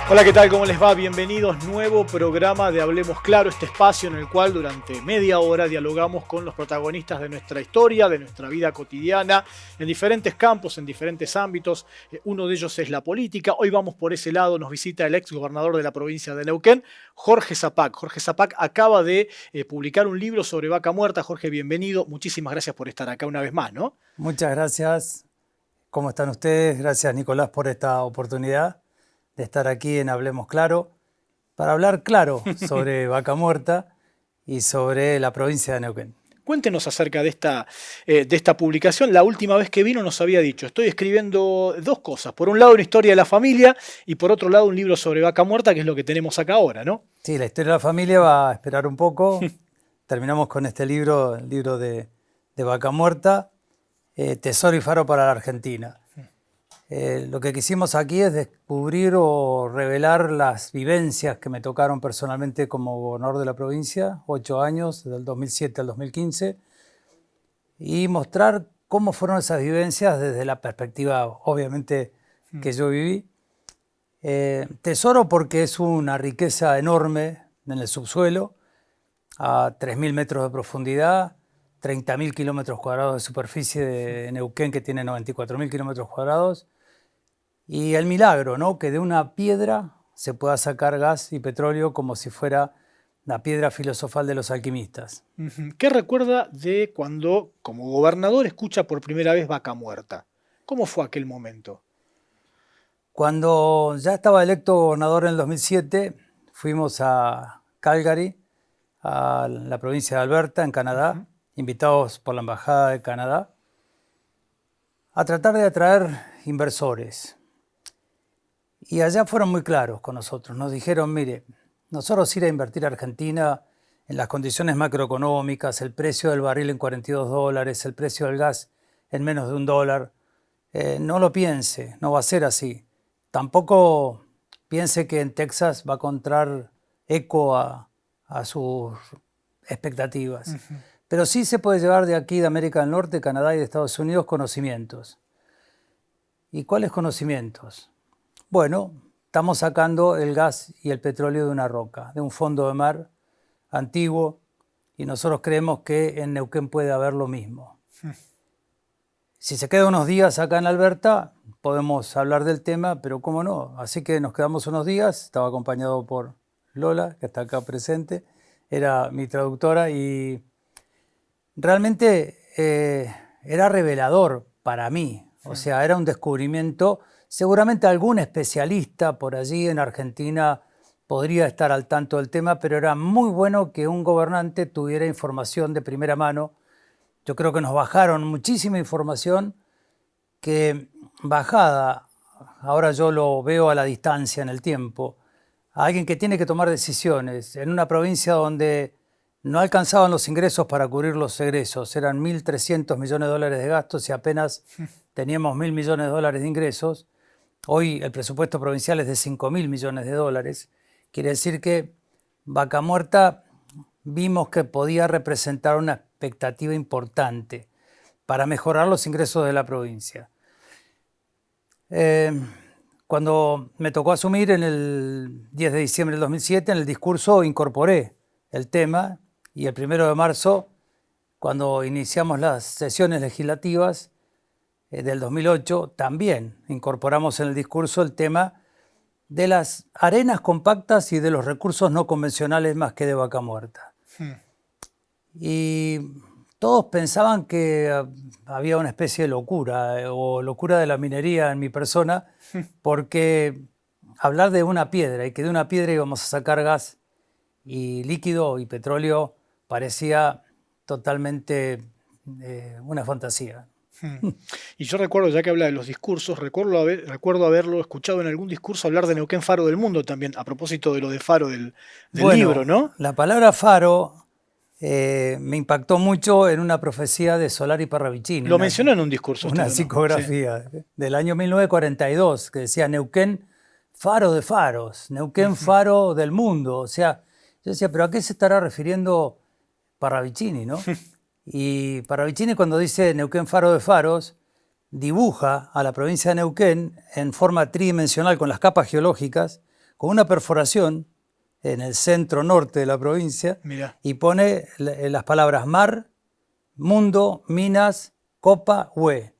Hola, ¿qué tal? ¿Cómo les va? Bienvenidos. Nuevo programa de Hablemos Claro, este espacio en el cual durante media hora dialogamos con los protagonistas de nuestra historia, de nuestra vida cotidiana, en diferentes campos, en diferentes ámbitos. Uno de ellos es la política. Hoy vamos por ese lado, nos visita el ex gobernador de la provincia de Neuquén, Jorge Zapac. Jorge Zapac acaba de publicar un libro sobre Vaca Muerta. Jorge, bienvenido. Muchísimas gracias por estar acá una vez más, ¿no? Muchas gracias. ¿Cómo están ustedes? Gracias, Nicolás, por esta oportunidad de estar aquí en Hablemos Claro, para hablar claro sobre Vaca Muerta y sobre la provincia de Neuquén. Cuéntenos acerca de esta publicación. La última vez que vino nos había dicho, estoy escribiendo dos cosas. Por un lado, una historia de la familia y por otro lado, un libro sobre Vaca Muerta, que es lo que tenemos acá ahora, ¿no? Sí, la historia de la familia va a esperar un poco. Terminamos con este libro, el libro de Vaca Muerta, Tesoro y Faro para la Argentina. Lo que quisimos aquí es descubrir o revelar las vivencias que me tocaron personalmente como gobernador de la provincia, 8 años, del 2007 al 2015, y mostrar cómo fueron esas vivencias desde la perspectiva, obviamente, que yo viví. Tesoro porque es una riqueza enorme en el subsuelo, a 3.000 metros de profundidad, 30.000 kilómetros cuadrados de superficie de Neuquén, que tiene 94.000 kilómetros cuadrados. Y el milagro, ¿no? Que de una piedra se pueda sacar gas y petróleo como si fuera la piedra filosofal de los alquimistas. ¿Qué recuerda de cuando, como gobernador, escucha por primera vez Vaca Muerta? ¿Cómo fue aquel momento? Cuando ya estaba electo gobernador en el 2007, fuimos a Calgary, a la provincia de Alberta, en Canadá, invitados por la Embajada de Canadá, a tratar de atraer inversores. Y allá fueron muy claros con nosotros. Nos dijeron, mire, nosotros ir a invertir a Argentina en las condiciones macroeconómicas, el precio del barril en $42, el precio del gas en menos de $1, no lo piense, no va a ser así. Tampoco piense que en Texas va a encontrar eco a sus expectativas. Pero sí se puede llevar de aquí, de América del Norte, Canadá y de Estados Unidos, conocimientos. ¿Y cuáles conocimientos? Bueno, estamos sacando el gas y el petróleo de una roca, de un fondo de mar antiguo, y nosotros creemos que en Neuquén puede haber lo mismo. Si se queda unos días acá en Alberta, podemos hablar del tema, pero cómo no. Así que nos quedamos unos días, estaba acompañado por Lola, que está acá presente, era mi traductora, y realmente era revelador para mí. O sea, era un descubrimiento. Seguramente algún especialista por allí en Argentina podría estar al tanto del tema, pero era muy bueno que un gobernante tuviera información de primera mano. Yo creo que nos bajaron muchísima información que bajada, ahora yo lo veo a la distancia en el tiempo, a alguien que tiene que tomar decisiones en una provincia donde no alcanzaban los ingresos para cubrir los egresos, eran 1.300 millones de dólares de gastos y apenas teníamos 1.000 millones de dólares de ingresos. Hoy el presupuesto provincial es de 5.000 millones de dólares. Quiere decir que Vaca Muerta vimos que podía representar una expectativa importante para mejorar los ingresos de la provincia. Cuando me tocó asumir en el 10 de diciembre del 2007, en el discurso incorporé el tema, y el 1 de marzo, cuando iniciamos las sesiones legislativas del 2008, también incorporamos en el discurso el tema de las arenas compactas y de los recursos no convencionales más que de Vaca Muerta. Y todos pensaban que había una especie de locura o locura de la minería en mi persona, porque hablar de una piedra y que de una piedra íbamos a sacar gas y líquido y petróleo parecía totalmente una fantasía. Y yo recuerdo, ya que habla de los discursos, recuerdo haberlo escuchado en algún discurso hablar de Neuquén Faro del Mundo también, a propósito de lo de Faro del libro, ¿no? La palabra faro me impactó mucho en una profecía de Solari Parravicini. Lo mencionó en un discurso. Una psicografía del año 1942 que decía Neuquén, faro de faros, Neuquén, faro del mundo. O sea, yo decía, ¿pero a qué se estará refiriendo Parravicini, no? Y Parravicini, cuando dice Neuquén, faro de faros, dibuja a la provincia de Neuquén en forma tridimensional con las capas geológicas con una perforación en el centro norte de la provincia. Mirá. Y pone las palabras mar, mundo, minas, copa, hue.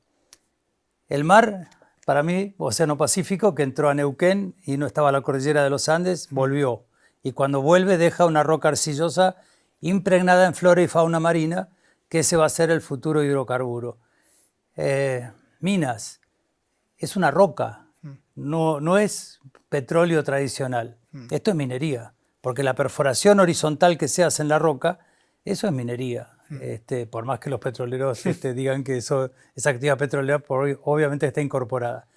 El mar, para mí, Océano Pacífico, que entró a Neuquén y no estaba la cordillera de los Andes, volvió. Y cuando vuelve deja una roca arcillosa impregnada en flora y fauna marina, que ese va a ser el futuro hidrocarburo. Minas, es una roca, no es petróleo tradicional. Esto es minería, porque la perforación horizontal que se hace en la roca, eso es minería. Por más que los petroleros digan que esa actividad petrolera obviamente está incorporada.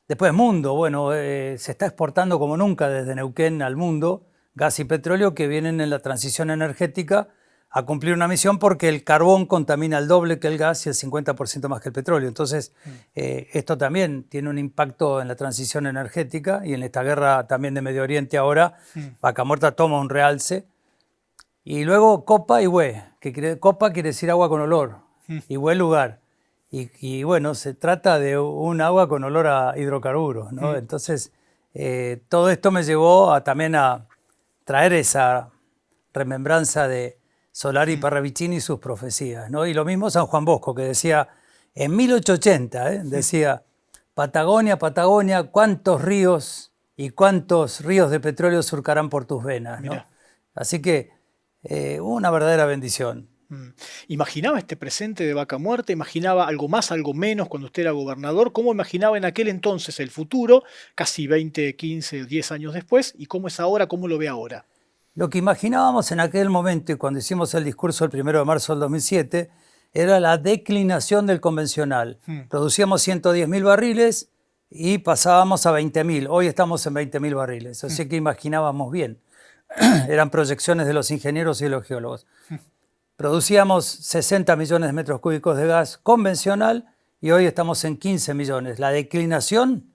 Después mundo, bueno, se está exportando como nunca desde Neuquén al mundo gas y petróleo que vienen en la transición energética a cumplir una misión porque el carbón contamina el doble que el gas y el 50% más que el petróleo. Entonces, esto también tiene un impacto en la transición energética y en esta guerra también de Medio Oriente ahora, Vaca Muerta toma un realce. Y luego copa y hue, copa quiere decir agua con olor y hue lugar. Y bueno, se trata de un agua con olor a hidrocarburos, ¿no? Entonces, todo esto me llevó también a traer esa remembranza de Solari Parravicini y sus profecías, ¿no? Y lo mismo San Juan Bosco, que decía, en 1880, decía, Patagonia, Patagonia, cuántos ríos y cuántos ríos de petróleo surcarán por tus venas, ¿no? Mirá. Así que una verdadera bendición. ¿Imaginaba este presente de Vaca Muerta? ¿Imaginaba algo más, algo menos cuando usted era gobernador? ¿Cómo imaginaba en aquel entonces el futuro, casi 20, 15, 10 años después? ¿Y cómo es ahora, cómo lo ve ahora? Lo que imaginábamos en aquel momento y cuando hicimos el discurso el 1 de marzo del 2007 era la declinación del convencional. Producíamos 110.000 barriles y pasábamos a 20.000. Hoy estamos en 20.000 barriles, así que imaginábamos bien. Eran proyecciones de los ingenieros y de los geólogos. Producíamos 60 millones de metros cúbicos de gas convencional y hoy estamos en 15 millones. La declinación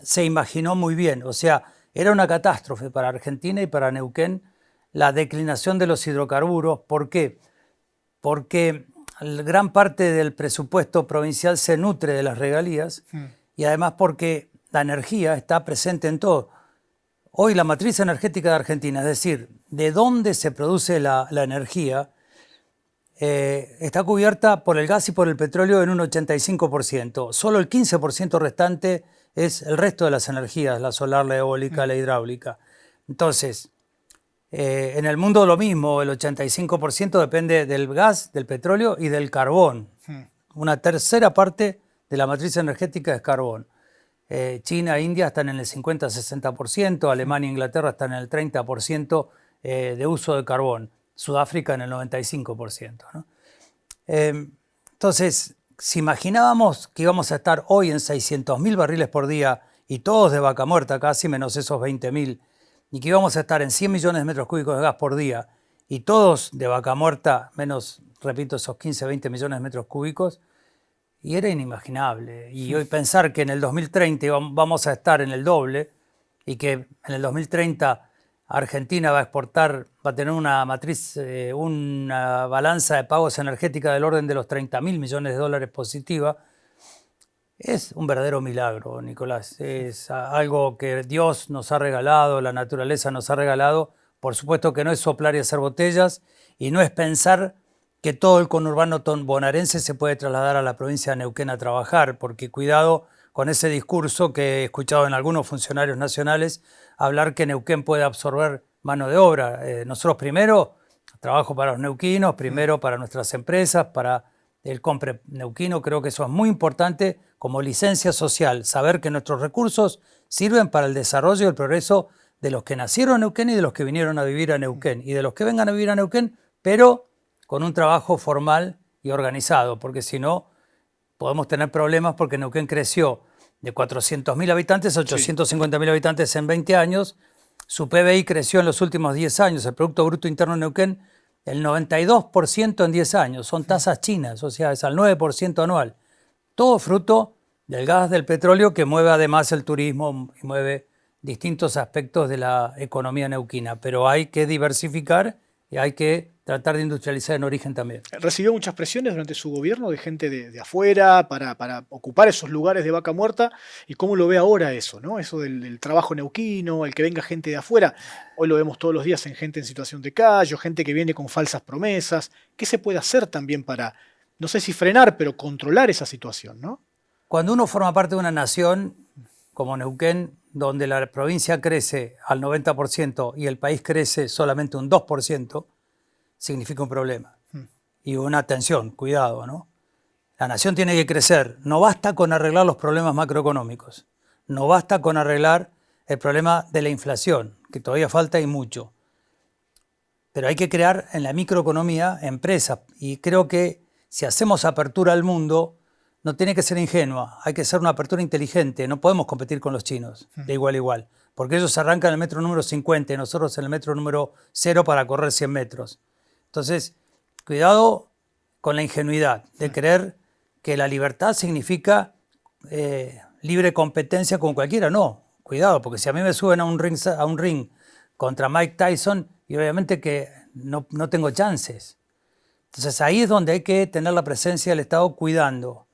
se imaginó muy bien, o sea, era una catástrofe para Argentina y para Neuquén la declinación de los hidrocarburos. ¿Por qué? Porque gran parte del presupuesto provincial se nutre de las regalías y además porque la energía está presente en todo. Hoy la matriz energética de Argentina, es decir, de dónde se produce la energía, está cubierta por el gas y por el petróleo en un 85%. Solo el 15% restante es el resto de las energías, la solar, la eólica, la hidráulica. Entonces, en el mundo lo mismo, el 85% depende del gas, del petróleo y del carbón. Una tercera parte de la matriz energética es carbón. China e India están en el 50-60%, Alemania e Inglaterra están en el 30% de uso de carbón. Sudáfrica en el 95%, ¿no? Entonces, si imaginábamos que íbamos a estar hoy en 600.000 barriles por día y todos de Vaca Muerta casi, menos esos 20.000, y que íbamos a estar en 100 millones de metros cúbicos de gas por día y todos de Vaca Muerta, menos, repito, esos 15, 20 millones de metros cúbicos, y era inimaginable. Y hoy pensar que en el 2030 vamos a estar en el doble y que en el 2030 Argentina va a exportar, va a tener una matriz, una balanza de pagos energética del orden de los 30.000 millones de dólares positiva, es un verdadero milagro, Nicolás. Es algo que Dios nos ha regalado, la naturaleza nos ha regalado. Por supuesto que no es soplar y hacer botellas y no es pensar que todo el conurbano bonaerense se puede trasladar a la provincia de Neuquén a trabajar, porque cuidado con ese discurso que he escuchado en algunos funcionarios nacionales, hablar que Neuquén puede absorber mano de obra. Nosotros primero, trabajo para los neuquinos, primero para nuestras empresas, para el compre neuquino, creo que eso es muy importante como licencia social, saber que nuestros recursos sirven para el desarrollo y el progreso de los que nacieron en Neuquén y de los que vinieron a vivir a Neuquén, y de los que vengan a vivir a Neuquén, pero con un trabajo formal y organizado, porque si no podemos tener problemas porque Neuquén creció de 400.000 habitantes a 850.000 habitantes en 20 años. Su PBI creció en los últimos 10 años, el Producto Bruto Interno de Neuquén, el 92% en 10 años. Son tasas chinas, o sea, es al 9% anual. Todo fruto del gas, del petróleo, que mueve además el turismo y mueve distintos aspectos de la economía neuquina. Pero hay que diversificar y hay que tratar de industrializar en origen también. ¿Recibió muchas presiones durante su gobierno de gente de afuera para ocupar esos lugares de vaca muerta? ¿Y cómo lo ve ahora eso, ¿no? Eso del trabajo neuquino, el que venga gente de afuera. Hoy lo vemos todos los días en gente en situación de calle, gente que viene con falsas promesas. ¿Qué se puede hacer también para, no sé si frenar, pero controlar esa situación, ¿no? Cuando uno forma parte de una nación como Neuquén, donde la provincia crece al 90% y el país crece solamente un 2%, significa un problema. Y una tensión, cuidado, ¿no? La nación tiene que crecer. No basta con arreglar los problemas macroeconómicos. No basta con arreglar el problema de la inflación, que todavía falta y mucho. Pero hay que crear en la microeconomía empresas. Y creo que si hacemos apertura al mundo, no tiene que ser ingenua, hay que hacer una apertura inteligente. No podemos competir con los chinos de igual a igual, porque ellos arrancan en el metro número 50 y nosotros en el metro número 0 para correr 100 metros. Entonces, cuidado con la ingenuidad de creer que la libertad significa libre competencia con cualquiera. No, cuidado, porque si a mí me suben a un ring contra Mike Tyson, y obviamente que no tengo chances. Entonces ahí es donde hay que tener la presencia del Estado cuidando.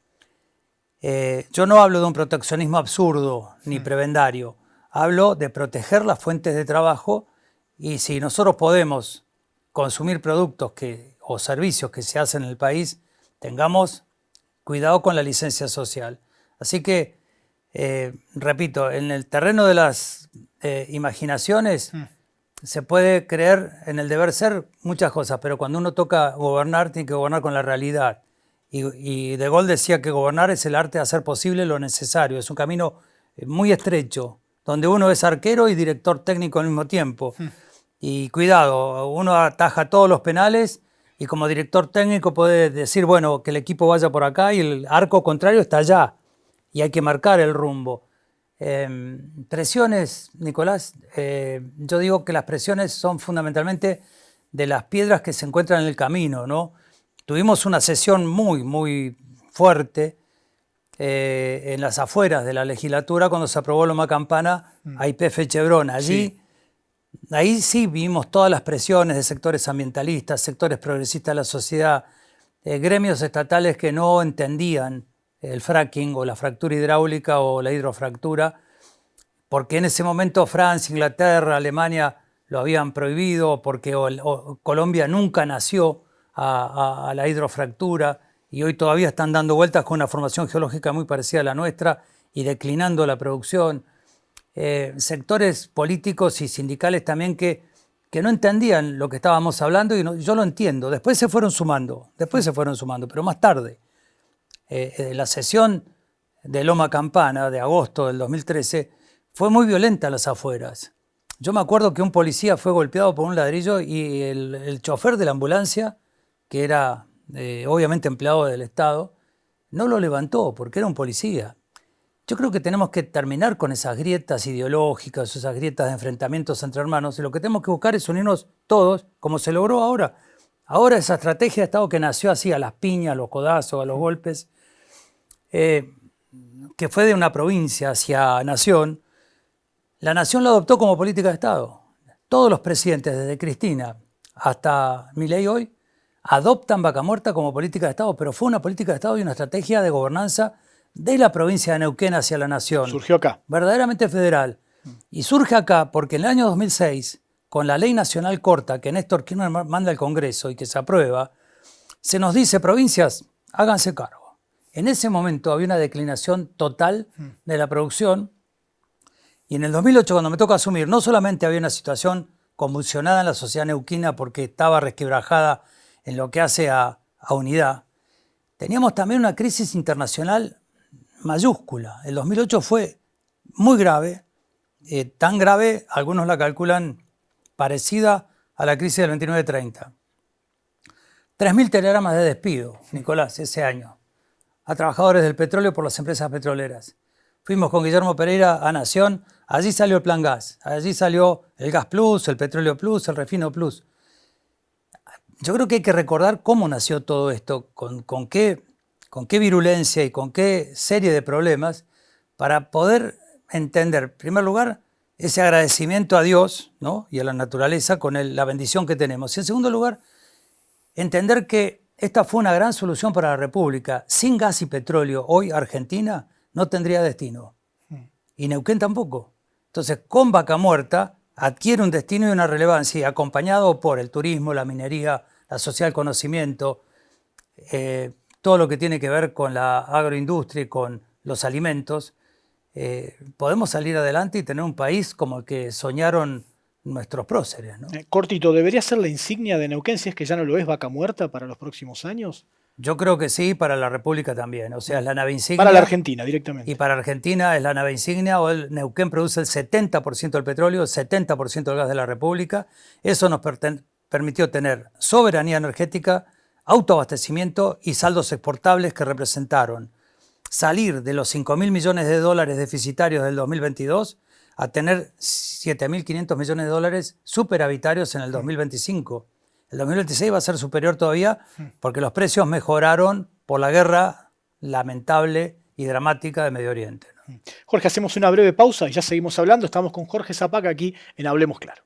Yo no hablo de un proteccionismo absurdo ni prebendario, hablo de proteger las fuentes de trabajo, y si nosotros podemos consumir productos o servicios que se hacen en el país, tengamos cuidado con la licencia social. Así que, repito, en el terreno de las imaginaciones se puede creer en el deber ser muchas cosas, pero cuando uno toca gobernar, tiene que gobernar con la realidad. Y De Gaulle decía que gobernar es el arte de hacer posible lo necesario. Es un camino muy estrecho, donde uno es arquero y director técnico al mismo tiempo. Y cuidado, uno ataja todos los penales y como director técnico puede decir, bueno, que el equipo vaya por acá y el arco contrario está allá. Y hay que marcar el rumbo. Presiones, Nicolás, yo digo que las presiones son fundamentalmente de las piedras que se encuentran en el camino, ¿no? Tuvimos una sesión muy fuerte en las afueras de la legislatura cuando se aprobó Loma Campana a YPF Chevron. Ahí sí vimos todas las presiones de sectores ambientalistas, sectores progresistas de la sociedad, gremios estatales que no entendían el fracking o la fractura hidráulica o la hidrofractura, porque en ese momento Francia, Inglaterra, Alemania lo habían prohibido, porque Colombia nunca nació a la hidrofractura y hoy todavía están dando vueltas con una formación geológica muy parecida a la nuestra y declinando la producción. Sectores políticos y sindicales también que no entendían lo que estábamos hablando, y yo lo entiendo. Después se fueron sumando, pero más tarde. La sesión de Loma Campana de agosto del 2013 fue muy violenta a las afueras. Yo me acuerdo que un policía fue golpeado por un ladrillo y el chofer de la ambulancia, que era obviamente empleado del Estado, no lo levantó porque era un policía. Yo creo que tenemos que terminar con esas grietas ideológicas, esas grietas de enfrentamientos entre hermanos, y lo que tenemos que buscar es unirnos todos, como se logró ahora. Ahora esa estrategia de Estado que nació así, a las piñas, a los codazos, a los golpes, que fue de una provincia hacia nación, la nación lo adoptó como política de Estado. Todos los presidentes, desde Cristina hasta Milei hoy, adoptan Vaca Muerta como política de Estado, pero fue una política de Estado y una estrategia de gobernanza de la provincia de Neuquén hacia la nación. Surgió acá. Verdaderamente federal. Y surge acá porque en el año 2006, con la ley nacional corta que Néstor Kirchner manda al Congreso y que se aprueba, se nos dice, provincias, háganse cargo. En ese momento había una declinación total de la producción, y en el 2008, cuando me toca asumir, no solamente había una situación convulsionada en la sociedad neuquina porque estaba resquebrajada en lo que hace a unidad, teníamos también una crisis internacional mayúscula. El 2008 fue muy grave, tan grave, algunos la calculan parecida a la crisis del 29-30. 3.000 telegramas de despido, Nicolás, ese año, a trabajadores del petróleo por las empresas petroleras. Fuimos con Guillermo Pereira a Nación, allí salió el Plan Gas, allí salió el Gas Plus, el Petróleo Plus, el Refino Plus. Yo creo que hay que recordar cómo nació todo esto, con qué virulencia y con qué serie de problemas, para poder entender, en primer lugar, ese agradecimiento a Dios, ¿no?, y a la naturaleza con la bendición que tenemos. Y en segundo lugar, entender que esta fue una gran solución para la República. Sin gas y petróleo, hoy Argentina no tendría destino. Y Neuquén tampoco. Entonces, con Vaca Muerta adquiere un destino y una relevancia, acompañado por el turismo, la minería, la sociedad del conocimiento, todo lo que tiene que ver con la agroindustria y con los alimentos. Podemos salir adelante y tener un país como el que soñaron nuestros próceres, ¿no? Cortito, ¿debería ser la insignia de Neuquén, si es que ya no lo es, Vaca Muerta para los próximos años? Yo creo que sí, para la República también. O sea, es la nave insignia. Para la Argentina, directamente. Y para Argentina es la nave insignia. Neuquén produce el 70% del petróleo, el 70% del gas de la República. Eso nos permitió tener soberanía energética, autoabastecimiento y saldos exportables que representaron salir de los 5.000 millones de dólares deficitarios del 2022 a tener 7.500 millones de dólares superavitarios en el 2025. El 2026 va a ser superior todavía porque los precios mejoraron por la guerra lamentable y dramática de Medio Oriente, ¿no? Jorge, hacemos una breve pausa y ya seguimos hablando. Estamos con Jorge Zapaca aquí en Hablemos Claro.